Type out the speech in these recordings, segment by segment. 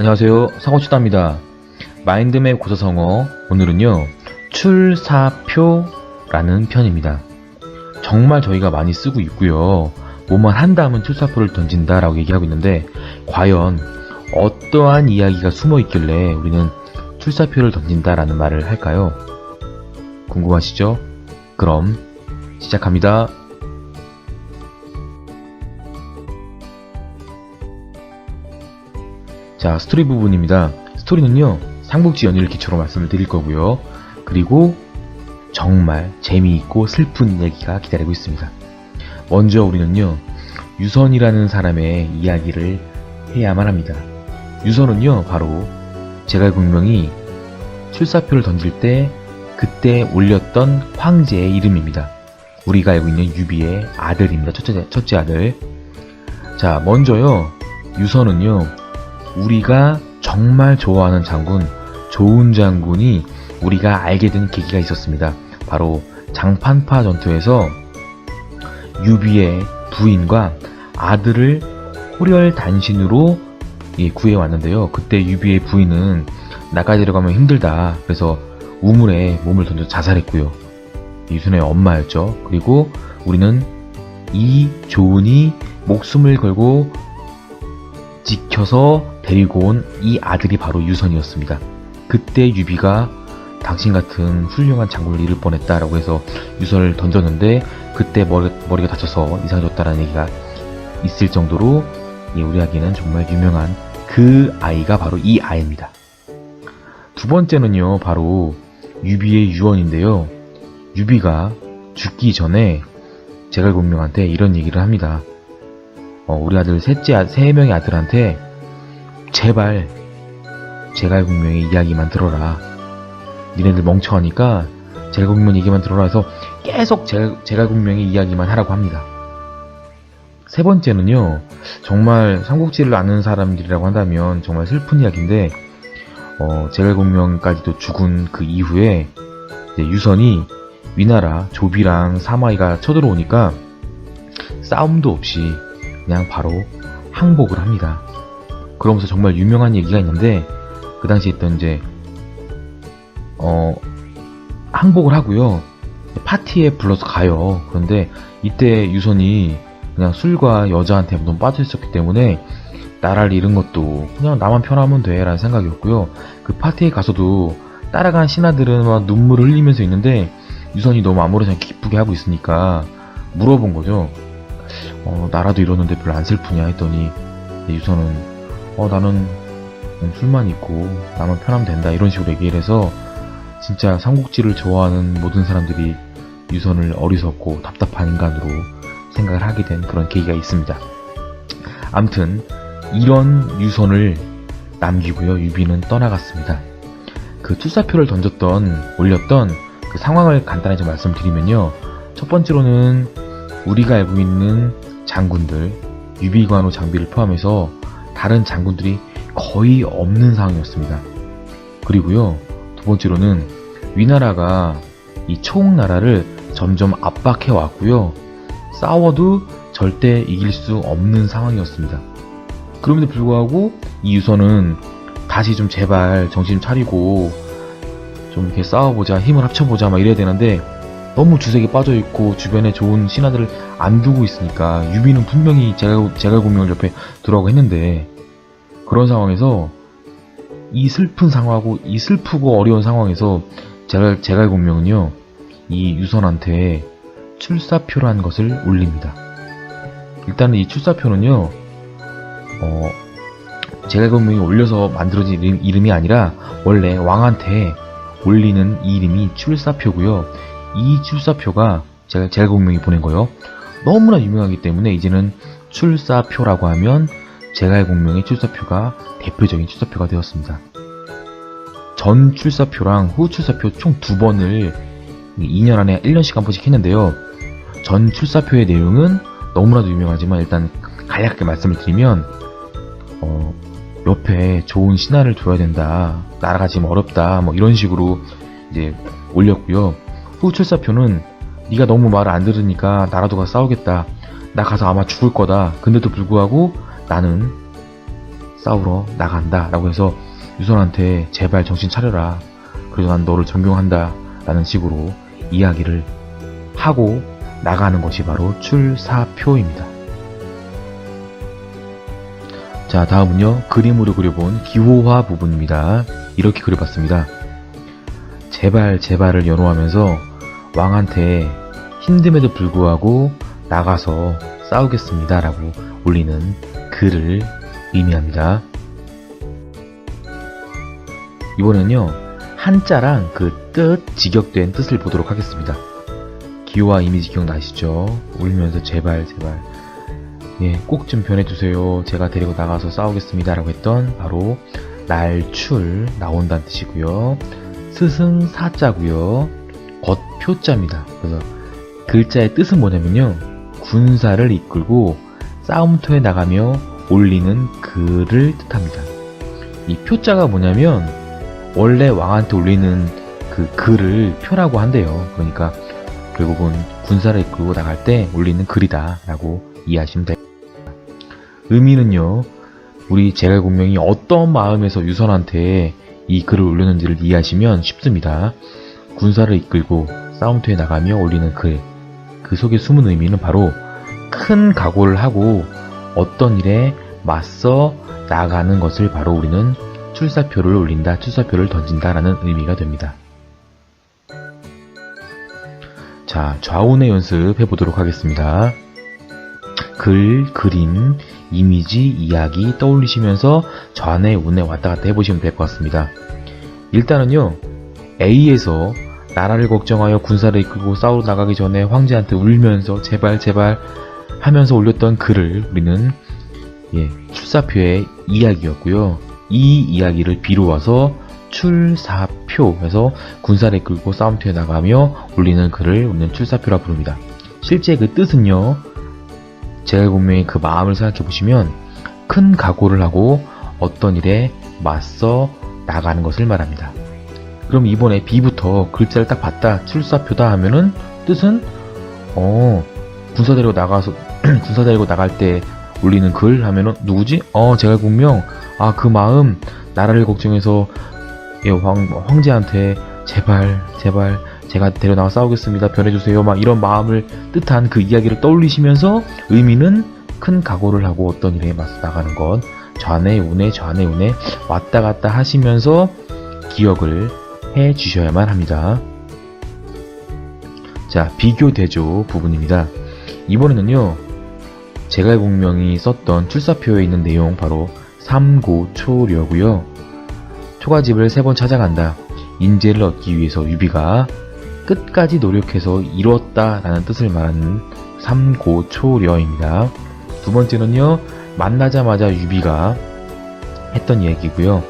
안녕하세요. 상호치다입니다. 마인드맵 고사성어 오늘은요 출사표라는 편입니다. 정말 저희가 많이 쓰고 있고요. 뭐만 한다면 출사표를 던진다 라고 얘기하고 있는데 과연 어떠한 이야기가 숨어 있길래 우리는 출사표를 던진다 라는 말을 할까요? 궁금하시죠? 그럼 시작합니다. 자, 스토리 부분입니다. 스토리는요 삼국지 연의를 기초로 말씀을 드릴 거고요. 그리고 정말 재미있고 슬픈 얘기가 기다리고 있습니다. 먼저 우리는요 유선이라는 사람의 이야기를 해야만 합니다. 유선은요 바로 제갈공명이 출사표를 던질 때 그때 올렸던 황제의 이름입니다. 우리가 알고 있는 유비의 아들입니다. 첫째 아들. 자, 먼저요 유선은요 우리가 정말 좋아하는 장군, 좋은 장군이 우리가 알게 된 계기가 있었습니다. 바로 장판파 전투에서 유비의 부인과 아들을 호렬단신으로 구해왔는데요. 그때 유비의 부인은 나까지 데려가면 힘들다. 그래서 우물에 몸을 던져 자살했고요. 유선의 엄마였죠. 그리고 우리는 이 조은이 목숨을 걸고 지켜서 데리고 온 이 아들이 바로 유선이었습니다. 그때 유비가 당신 같은 훌륭한 장군을 잃을 뻔했다라고 해서 유선을 던졌는데 그때 머리가 다쳐서 이상해졌다라는 얘기가 있을 정도로 우리에게는 정말 유명한 그 아이가 바로 이 아이입니다. 두 번째는요 바로 유비의 유언인데요. 유비가 죽기 전에 제갈공명한테 이런 얘기를 합니다. 우리 아들 세 명의 아들한테 제발 제갈공명의 이야기만 들어라. 니네들 멍청하니까 제갈공명 얘기만 들어라 해서 계속 제갈공명의 이야기만 하라고 합니다. 세 번째는요 정말 삼국지를 아는 사람들이라고 한다면 정말 슬픈 이야기인데 제갈공명까지도 죽은 그 이후에 이제 유선이 위나라 조비랑 사마이가 쳐들어오니까 싸움도 없이 그냥 바로 항복을 합니다. 그러면서 정말 유명한 얘기가 있는데 그 당시에 있던 이제 항복을 하고요. 파티에 불러서 가요. 그런데 이때 유선이 그냥 술과 여자한테 너무 빠져 있었기 때문에 나라를 잃은 것도 그냥 나만 편하면 돼 라는 생각이었고요. 그 파티에 가서도 따라간 신하들은 막 눈물을 흘리면서 있는데 유선이 너무 아무렇지 않게 기쁘게 하고 있으니까 물어본 거죠. 나라도 잃었는데 별로 안 슬프냐 했더니 유선은 나는 술만 있고 나만 편하면 된다 이런 식으로 얘기를 해서 진짜 삼국지를 좋아하는 모든 사람들이 유선을 어리석고 답답한 인간으로 생각을 하게 된 그런 계기가 있습니다. 암튼 이런 유선을 남기고요 유비는 떠나갔습니다. 그 출사표를 올렸던 그 상황을 간단히 좀 말씀드리면요. 첫 번째로는 우리가 알고 있는 장군들 유비관우 장비를 포함해서 다른 장군들이 거의 없는 상황이었습니다. 그리고요 두 번째로는 위나라가 이 초홍나라를 점점 압박해 왔고요. 싸워도 절대 이길 수 없는 상황이었습니다. 그럼에도 불구하고 이 유선은 다시 좀 제발 정신 좀 차리고 좀 이렇게 싸워보자, 힘을 합쳐보자 막 이래야 되는데 너무 주색에 빠져있고 주변에 좋은 신하들을 안 두고 있으니까 유비는 분명히 제갈공명을 옆에 두라고 했는데 그런 상황에서 이 슬픈 상황하고 이 슬프고 어려운 상황에서 제갈공명은요 이 유선한테 출사표라는 것을 올립니다. 일단은 이 출사표는요 제갈공명이 올려서 만들어진 이름이 아니라 원래 왕한테 올리는 이 이름이 출사표고요. 이 출사표가 제갈공명이 보낸 거예요. 너무나 유명하기 때문에 이제는 출사표라고 하면 제갈공명의 출사표가 대표적인 출사표가 되었습니다. 전 출사표랑 후 출사표 총 2번을 2년 안에 1년씩 한 번씩 했는데요. 전 출사표의 내용은 너무나도 유명하지만 일단 간략하게 말씀을 드리면 옆에 좋은 신하를 둬야 된다. 나라가 지금 어렵다. 뭐 이런 식으로 이제 올렸고요. 후 출사표는 네가 너무 말을 안 들으니까 나라도 가서 싸우겠다. 나 가서 아마 죽을 거다. 근데도 불구하고 나는 싸우러 나간다 라고 해서 유선한테 제발 정신 차려라, 그래도 난 너를 존경한다 라는 식으로 이야기를 하고 나가는 것이 바로 출사표입니다. 자, 다음은요, 그림으로 그려본 기호화 부분입니다. 이렇게 그려봤습니다. 제발 제발을 연호하면서 왕한테 힘듦에도 불구하고 나가서 싸우겠습니다 라고 올리는 글을 의미합니다. 이번엔요, 한자랑 그 뜻, 직역된 뜻을 보도록 하겠습니다. 기호화 이미지 기억나시죠? 울면서 제발 제발, 예, 꼭 좀 변해주세요, 제가 데리고 나가서 싸우겠습니다 라고 했던 바로 날출, 나온다는 뜻이고요. 스승 사자고요. 겉표자입니다. 그래서 글자의 뜻은 뭐냐면요, 군사를 이끌고 싸움터에 나가며 올리는 글을 뜻합니다. 이 표자가 뭐냐면 원래 왕한테 올리는 그 글을 표라고 한대요. 그러니까 결국은 군사를 이끌고 나갈 때 올리는 글이다 라고 이해하시면 됩니다. 의미는요, 우리 제갈공명이 어떤 마음에서 유선한테 이 글을 올렸는지를 이해하시면 쉽습니다. 군사를 이끌고 싸움터에 나가며 올리는 글, 그 속에 숨은 의미는 바로 큰 각오를 하고 어떤 일에 맞서 나가는 것을 바로 우리는 출사표를 올린다, 출사표를 던진다 라는 의미가 됩니다. 자, 좌우의 연습 해보도록 하겠습니다. 글, 그림, 이미지, 이야기 떠올리시면서 좌뇌, 우뇌 왔다 갔다 해보시면 될 것 같습니다. 일단은요, A에서 나라를 걱정하여 군사를 이끌고 싸우러 나가기 전에 황제한테 울면서 제발 제발 하면서 올렸던 글을 우리는 출사표의 이야기였고요. 이 이야기를 B로 와서 출사표 해서 군사를 이끌고 싸움터에 나가며 올리는 글을 우리는 출사표라 부릅니다. 실제 그 뜻은요, 제갈공명의 그 마음을 생각해 보시면 큰 각오를 하고 어떤 일에 맞서 나가는 것을 말합니다. 그럼 이번에 B부터 글자를 딱 봤다, 출사표다 하면은 뜻은 군사 데리고 나가서 군사 데리고 나갈 때 올리는 글 하면은 누구지? 제갈공명. 아, 그 마음, 나라를 걱정해서 황제한테 제발 제발 제가 데려나가 싸우겠습니다, 변해주세요, 막 이런 마음을 뜻한 그 이야기를 떠올리시면서 의미는 큰 각오를 하고 어떤 일에 맞서 나가는 것, 좌뇌 우뇌 좌뇌 우뇌 왔다 갔다 하시면서 기억을 해 주셔야만 합니다. 자, 비교 대조 부분입니다. 이번에는요, 제갈공명이 썼던 출사표에 있는 내용 바로 삼고초려고요. 초가집을 3번 찾아간다. 인재를 얻기 위해서 유비가 끝까지 노력해서 이뤘다라는 뜻을 말하는 삼고초려입니다. 두 번째는요, 만나자마자 유비가 했던 얘기고요.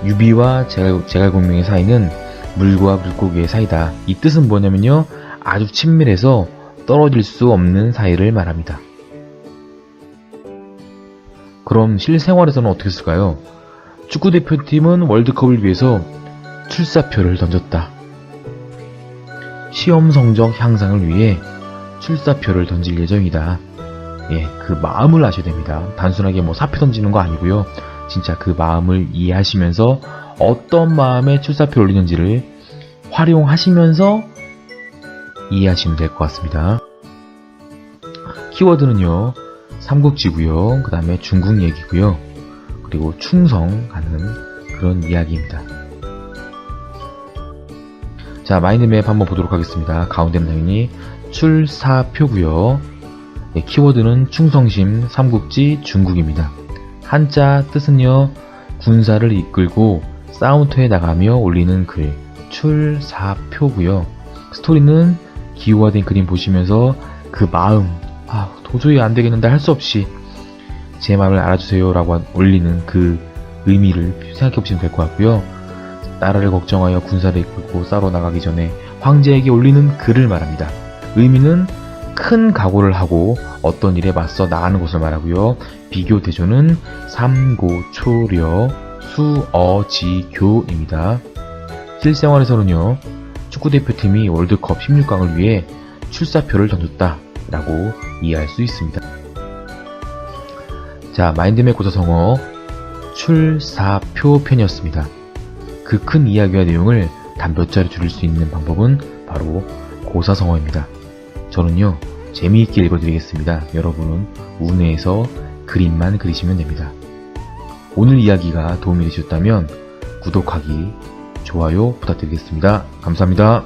유비와 제갈공명의 사이는 물과 물고기의 사이다. 이 뜻은 뭐냐면요, 아주 친밀해서 떨어질 수 없는 사이를 말합니다. 그럼 실생활에서는 어떻게 쓸까요? 축구대표팀은 월드컵을 위해서 출사표를 던졌다. 시험 성적 향상을 위해 출사표를 던질 예정이다. 예, 그 마음을 아셔야 됩니다. 단순하게 사표 던지는 거 아니고요. 진짜 그 마음을 이해하시면서 어떤 마음에 출사표를 올리는지를 활용하시면서 이해하시면 될 것 같습니다. 키워드는요, 삼국지고요, 그 다음에 중국 얘기고요, 그리고 충성하는 그런 이야기입니다. 자, 마인드맵 한번 보도록 하겠습니다. 가운데는 당연히 출사표고요. 네, 키워드는 충성심, 삼국지, 중국입니다. 한자 뜻은요, 군사를 이끌고 싸움터에 나가며 올리는 글, 출사표고요. 스토리는 기호화된 그림 보시면서 그 마음, 도저히 안 되겠는데 할 수 없이 제 마음을 알아주세요 라고 올리는 그 의미를 생각해 보시면 될 것 같고요. 나라를 걱정하여 군사를 이끌고 싸우러 나가기 전에 황제에게 올리는 글을 말합니다. 의미는 큰 각오를 하고 어떤 일에 맞서 나가는 것을 말하고요. 비교 대조는 삼고초려, 수어지교입니다. 실생활에서는요, 축구대표팀이 월드컵 16강을 위해 출사표를 던졌다 라고 이해할 수 있습니다. 자, 마인드맵 고사성어 출사표 편이었습니다. 그 큰 이야기와 내용을 단 몇 자리 줄일 수 있는 방법은 바로 고사성어입니다. 저는요, 재미있게 읽어드리겠습니다. 여러분은 우뇌에서 그림만 그리시면 됩니다. 오늘 이야기가 도움이 되셨다면 구독하기, 좋아요 부탁드리겠습니다. 감사합니다.